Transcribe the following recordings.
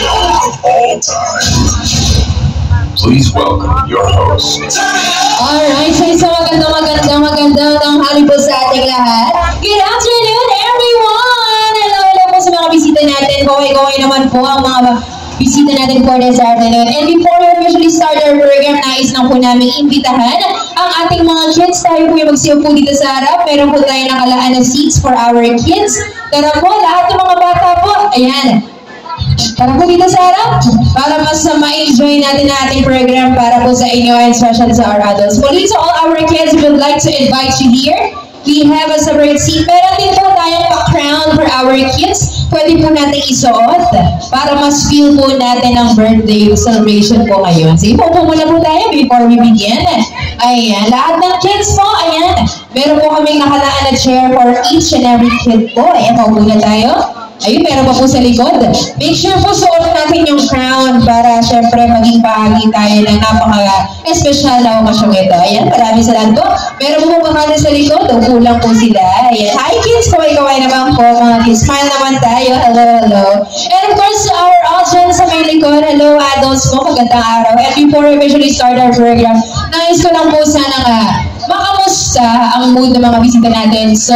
of all time. Please welcome your host. Alright, so isang magandang tanghali po sa ating lahat. Good afternoon, everyone! Hello po sa mga bisita natin. Kaway naman po ang mga bisita natin for this afternoon. And before we officially start our program, nais lang po namin imbitahan ang ating mga kids. Tayo po yung magsiupo dito sa harap. Meron po tayo nakalaan na seats for our kids. Tara po, lahat ng mga bata po. Ayan. Tara po dito sa harap para mas ma-enjoy natin na ating program para po sa inyo and especially sa our adults. For to all our kids, we would like to invite you here. We have a separate seat. Meron din po tayong pa-crown for our kids. Pwede po natin isuot para mas feel po natin ang birthday celebration po ngayon. Sige po, muna po tayo before we begin. Ayan, lahat ng kids po, ayan. Meron po kaming nakalaan na chair for each and every kid po. Ayan, po muna tayo. Ayun, meron pa po sa likod. Make sure po suot natin yung crown para syempre maging bahagi tayo ng napaka-espesyal na okasyong ito. Ayan, maraming salamat po. Meron po makana sa likod. Kulang po sila. Ayan. Hi kids, kaway-kaway naman po mga kids. Smile naman tayo. Hello, hello. And of course, our audience sa may likod. Hello, adults po. Magandang araw. And before we officially start our program, nais ko lang po sana makamusta ang mood ng mga bisita natin. So,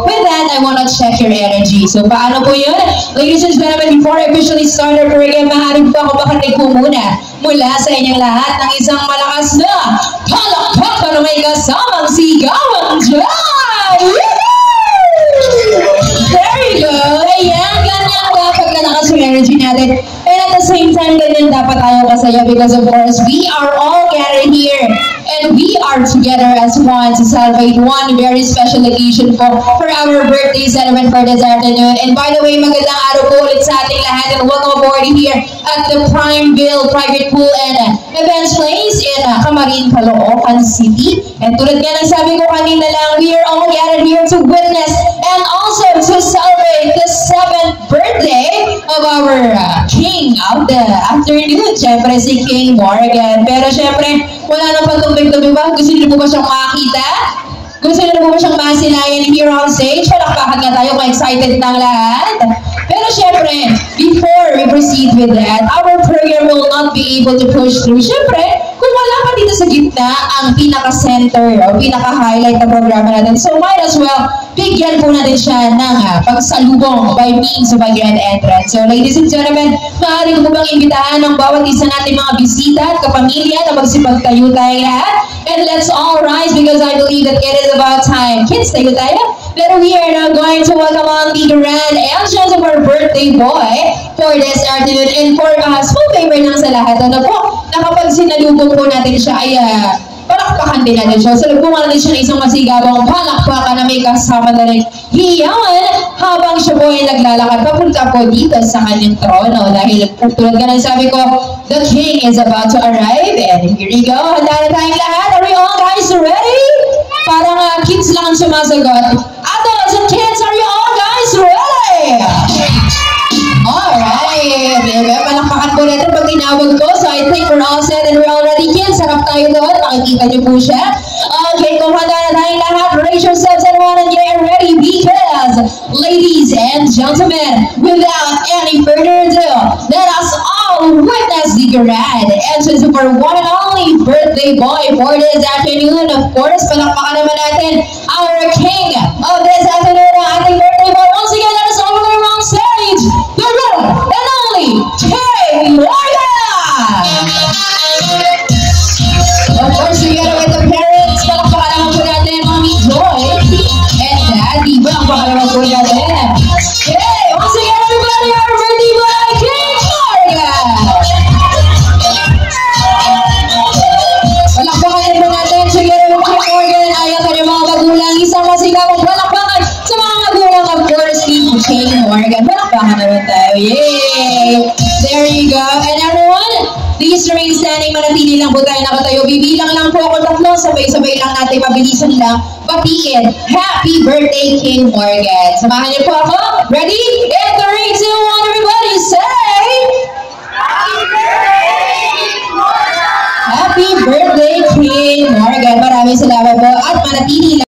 with that, I wanna check your energy. So, paano po yun? Ladies and gentlemen, before I officially start our program, maaaring po ako makarinig po muna mula sa inyong lahat ng isang malakas na palakpakan na may kasamang sigawan dyan! There you go! Ayan, ganyan dapat kalakas yung energy natin. And at the same time, ganyan dapat tayo kasaya because of course, we are all gathered here and we are together as one to celebrate one very special occasion for our birthday celebration for this afternoon. And by the way, magandang araw po ulit sa ating lahat and welcome aboard here at the Primeville Private Pool and Events Place in Camarin, Caloocan City. And tulad nga ng sabi ko kanina lang, we are all gathered here to witness and also to celebrate the 7th birthday of our King of the afternoon. Siyempre si King Morgan. Pero siyempre, wala nang pagtubig-tubig ba? Gusto niyo po ba siyang makakita? Gusto niyo po ba siyang masilayan here on stage? Palakpakan nga tayo, ma-excited ng lahat. Pero syempre, before we proceed with that, our program will not be able to push through. Syempre, kung wala pa dito sa gitna ang pinaka-center o pinaka-highlight ng programa natin. So might as well, bigyan po natin siya ng pagsalubong by means of a grand entrance. So ladies and gentlemen, maaari ko bang imbitahan ng bawat isa natin mga bisita at kapamilya na magsipagtayo tayo lahat. And let's all rise because I believe that it is about time. Kids, tayo tayo. But we are now going to welcome on the grand entrance of our birthday boy for this afternoon. And for small favor lang sa lahat, ano po, na kapag sinalubong po natin siya ay palakpakan din natin siya. Salubungan natin siya ng isang masigabang palakpakan na may kasama na rin hiyawan habang siya po ay naglalakad papunta po dito sa kanyang trono. Dahil tulad ka ng sabi ko, the king is about to arrive. And here we go. Handa na tayong lahat. Are we all guys ready? Parang kids lang ang sumasagot. Adults and kids, are you all guys ready? Alright. Palakpakan po natin pag tinawag ko. So I think we're all set and we're all ready. Kids, sarap tayo doon. Makikita niyo po siya. Okay, kung handa na tayong lahat, raise yourselves everyone and get ready because, ladies and gentlemen, without any further ado, let us all witness the grand entrance of our one and only birthday boy for this afternoon. Of course, palakpakan naman natin our king of this afternoon, ang ating birthday boy. Once again, let us all welcome on stage, the one and only King Morgan! Of course, together with the parents, palakpakan naman po natin Mommy Joy and Daddy. Palakpakan naman po natin. Okay, once again, everybody, our birthday boy, King Morgan! Palakpakan din po natin together with King Morgan ay ang kanyang mga magulang. Isang masigabang palakpakan sa mga magulang, of course, ni King Morgan. Palakpakan naman tayo. Yay! There you go. And everyone, please remain standing. Manatili lang po tayo nakatayo. Bibilang lang po ako tatlo. Sabay-sabay lang natin. Mabilisan lang. Batiin. Happy birthday, King Morgan. Samahan niyo po ako. Ready? In 3, 2, 1, everybody say... Happy birthday, King Morgan! Happy birthday, King Morgan. Maraming salamat po. At manatili lang.